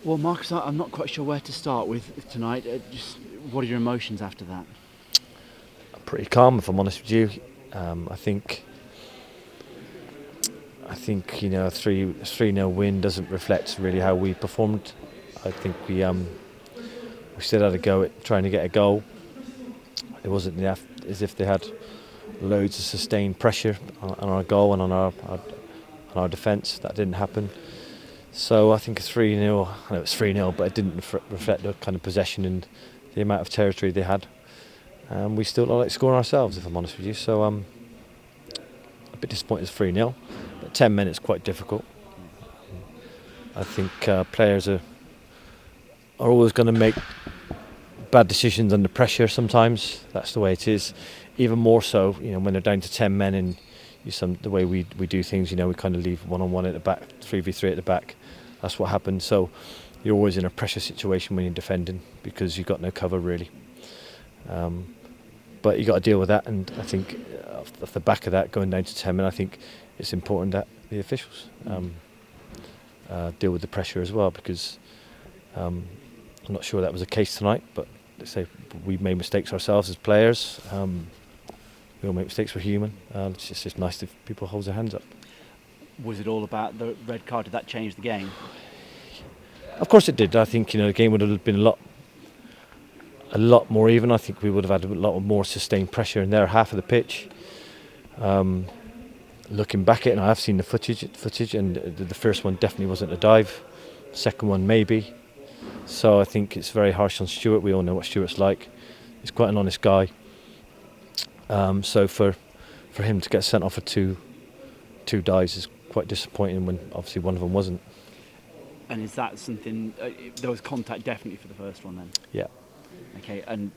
Well, Marcus, I'm not quite sure where to start with tonight. Just what are your emotions after that? I'm pretty calm, if I'm honest with you. I think a 3-0 win doesn't reflect really how we performed. I think we still had a go at trying to get a goal. It wasn't as if they had loads of sustained pressure on our goal and on our defence. That didn't happen. So I think a 3-0, I know it's 3-0, but it didn't reflect the kind of possession and the amount of territory they had. We still like scoring ourselves, if I'm honest with you. So I'm a bit disappointed it's 3-0, but 10 men is quite difficult. I think players are always going to make bad decisions under pressure sometimes. That's the way it is. Even more so, when they're down to 10 men and the way we do things, we kind of leave one-on-one at the back, 3v3 at the back. That's what happened. So you're always in a pressure situation when you're defending because you've got no cover really. But you got to deal with that, and I think off the back of that, going down to 10 men, I think it's important that the officials deal with the pressure as well, because I'm not sure that was the case tonight, but let's say we made mistakes ourselves as players. We all make mistakes, we're human. It's just nice if people hold their hands up. Was it all about the red card? Did that change the game? Of course it did. I think the game would have been a lot more even. I think we would have had a lot more sustained pressure in their half of the pitch. Looking back at it, and I have seen the footage, and the first one definitely wasn't a dive. The second one maybe. So I think it's very harsh on Stewart. We all know what Stewart's like. He's quite an honest guy. So for him to get sent off for two dives is quite disappointing when obviously one of them wasn't. And is that something, there was contact definitely for the first one then? Yeah. Okay, and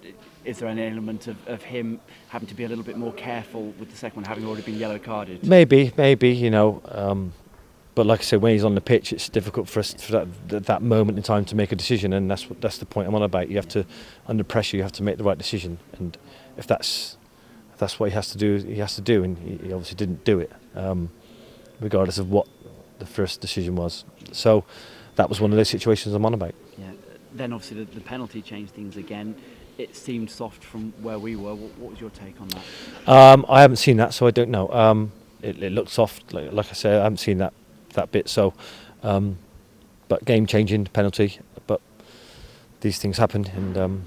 is there an element of him having to be a little bit more careful with the second one, having already been yellow carded? Maybe, but like I said, when he's on the pitch, it's difficult for us for that moment in time to make a decision, and that's the point I'm on about. You have to, under pressure, you have to make the right decision, and if that's what he has to do, and he obviously didn't do it, regardless of what the first decision was. So that was one of those situations I'm on about. Yeah. Then obviously the penalty changed things again. It seemed soft from where we were. What was your take on that? I haven't seen that, so I don't know. It looked soft, like I said. I haven't seen that bit. So, but game changing penalty. But these things happen, and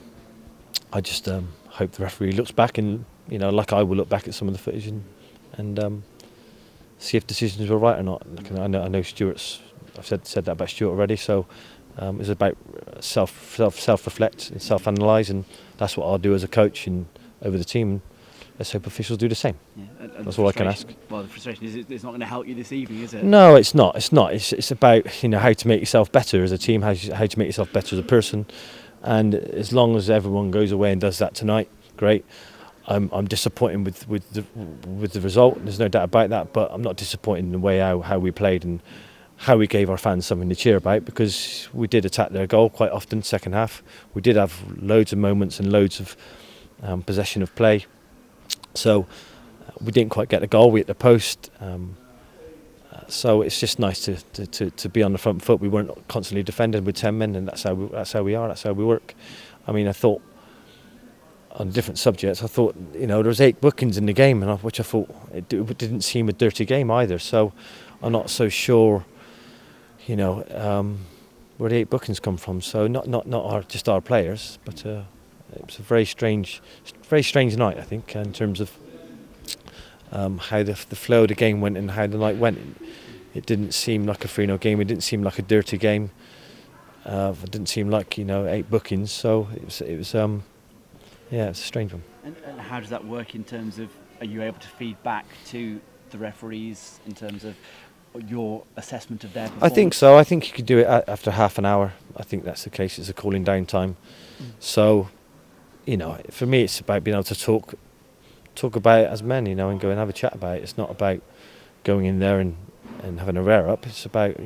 I just hope the referee looks back and like I will look back at some of the footage and see if decisions were right or not. I know Stewart's. I've said that about Stewart already. So. It's about self-reflect and self-analyse, and that's what I'll do as a coach and over the team. Let's hope officials do the same. Yeah, and that's all I can ask. Well, the frustration is it's not going to help you this evening, is it? No, it's not. It's about how to make yourself better as a team, how to make yourself better as a person, and as long as everyone goes away and does that tonight, great. I'm disappointed with the result. There's no doubt about that, but I'm not disappointed in the way how we played and how we gave our fans something to cheer about, because we did attack their goal quite often second half. We did have loads of moments and loads of possession of play. So we didn't quite get the goal. We hit the post. So it's just nice to be on the front foot. We weren't constantly defended with 10 men, and that's how we are. That's how we work. I mean, I thought on different subjects. I thought there was 8 bookings in the game, which I thought it didn't seem a dirty game either. So I'm not so sure. Where the 8 bookings come from. So not just our players, but it was a very strange night, I think, in terms of how the flow of the game went and how the night went. It didn't seem like a 3-0 game. It didn't seem like a dirty game. It didn't seem like 8 bookings. So it was a strange one. And how does that work in terms of, are you able to feed back to the referees in terms of your assessment of their performance? I think so. I think you could do it after half an hour. I think that's the case. It's a cooling down time. So, for me, it's about being able to talk about it as men, and go and have a chat about it. It's not about going in there and having a rear up. It's about,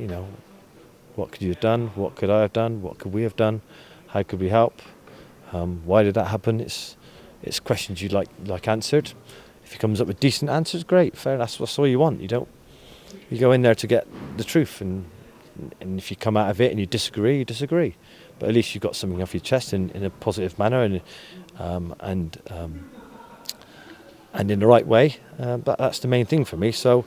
what could you have done? What could I have done? What could we have done? How could we help? Why did that happen? It's questions you'd like answered. If he comes up with decent answers, great, fair. That's all you want. You go in there to get the truth, and And if you come out of it and you disagree, you disagree. But at least you've got something off your chest in a positive manner and in the right way. That's the main thing for me. So,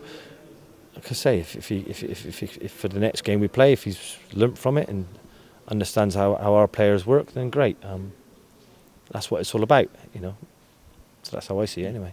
like I say, if for the next game we play, if he's learnt from it and understands how our players work, then great. That's what it's all about, So that's how I see it anyway.